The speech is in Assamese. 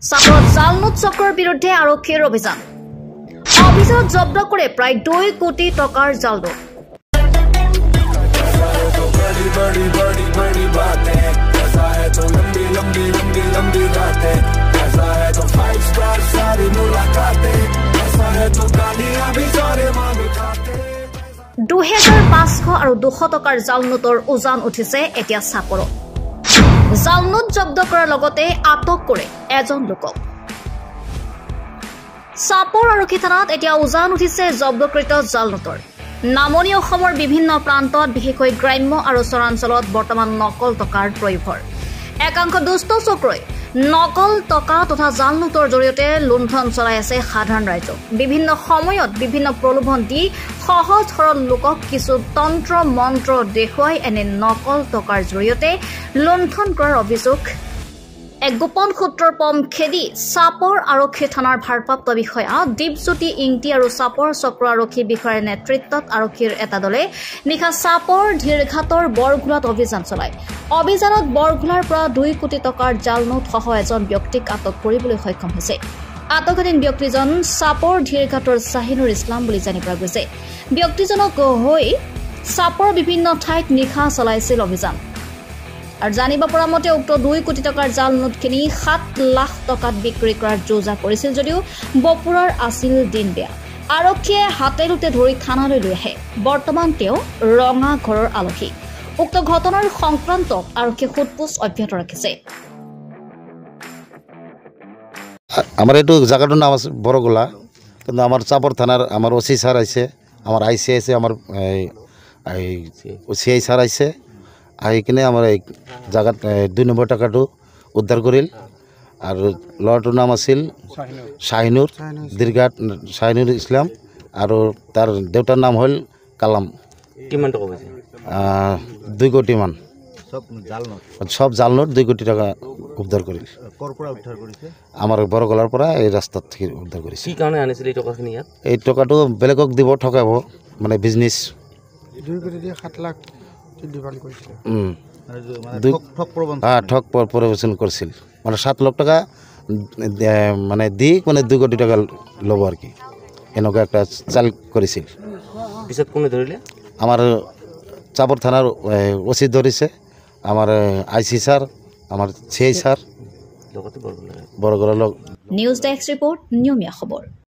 চাপৰত জাল নোট চক্ৰৰ বিৰুদ্ধে আৰক্ষীৰ অভিযান জব্দ কৰে প্ৰায় 2 কোটি টকাৰ জাল নোট $2,500 আৰু 200 টকাৰ জাল নোটৰ উজান উঠিছে এতিয়া চাপৰত জাল নোট জব্দ কৰাৰ লগতে আটক কৰে এজন লোকক চাপৰ আৰক্ষী থানাত এতিয়া উজান উঠিছে জব্দকৃত জাল নোটৰ নামনি অসমৰ বিভিন্ন প্ৰান্তত বিশেষকৈ গ্ৰাম্য আৰু চৰাঞ্চলত বৰ্তমান নকল টকাৰ প্ৰয়োভৰ একাংশ দুষ্ট চক্ৰই নকল টকা তথা জাল নোটৰ জৰিয়তে লুণ্ঠন চলাই আছে সাধাৰণ ৰাইজক বিভিন্ন সময়ত বিভিন্ন প্ৰলোভন দি সহজ সৰল লোকক কিছু তন্ত্ৰ মন্ত্ৰ দেখুৱাই এনে নকল টকাৰ জৰিয়তে লুণ্ঠন কৰাৰ অভিযোগ এক গোপন সূত্ৰৰ পম খেদি চাপৰ আৰক্ষী থানাৰ ভাৰপ্ৰাপ্ত বিষয়া দীপজ্যোতি ইংতি আৰু চাপৰ চক্ৰ আৰক্ষী বিষয়াৰ নেতৃত্বত আৰক্ষীৰ এটা দলে নিশা চাপৰ ধীৰঘাটৰ বৰঘোলাত অভিযান চলায় অভিযানত বৰঘোলাৰ পৰা 2 কোটি টকাৰ জাল নোট সহ এজন ব্যক্তিক আটক কৰিবলৈ সক্ষম হৈছে আটকধীন ব্যক্তিজন চাপৰ ধীৰঘাটৰ শাহিনুৰ ইছলাম বুলি জানিব পৰা গৈছে ব্যক্তিজনক হৈ চাপৰ বিভিন্ন ঠাইত নিশা চলাইছিল অভিযান আৰু জানিব পৰা মতে উক্ত 2 কোটি টকাৰ জাল নোটখিনি 7 লাখ টকাত বিক্ৰী কৰাৰ যোজনা কৰিছিল যদিও বপুৰৰ আছিল দিন বেয়া আৰক্ষীয়ে হাতেলুতে ধৰি থানালৈ লৈ আহে বৰ্তমান তেওঁ ৰঙা ঘৰৰ আলহী উক্ত ঘটনাৰ সংক্ৰান্তত আৰক্ষী সোধপোছ অব্যাহত ৰাখিছে আমার এইটো জায়গাটার নাম আছে বড়গোলা কিন্তু আমার চাপর থানার আমার ওসি স্যার আছে আমার আইসি আছে আমার সিআই স্যার আছে আহি কিনে আমার এই জায়গাত 2 নম্বর টাকাটো উদ্ধার করিল আর ল'ৰাটোৰ নাম আছিল শাহিনুৰ দীৰ্ঘাট শাহিনুৰ ইছলাম আৰু তাৰ দেউতাৰ নাম হ'ল কালাম কিমান টকা পাইছে 2 কোটি মান সব জাল নোট 2 কোটি টাকা উদ্ধার করিল আমার বড়গোলার পৰা এই রাস্তাত থেকে উদ্ধার করেছে কি কারণে আনিছিল এই টাকাখিনি ইয়াত এই টাকাটো বেলেগক দিব ঠকাব মানে বিজনেস 2 কোটি দিয়ে 7 লাখ ডিমান্ড কৰিছিল ঠক প্রবচন করছিল মানে 7 লাখ টাকা মানে দি মানে 2 কোটি টাকা লব আর কি এনেকা একটা চাল করেছিল পিছত কোনে ধরিলে আমার চাপর থানার ওসি ধরিছে আমার আইসি স্যার আমার সিআই স্যার লগতে বড়গোলা নিউজ ডেস্ক রিপোর্ট নিয়মীয়া খবৰ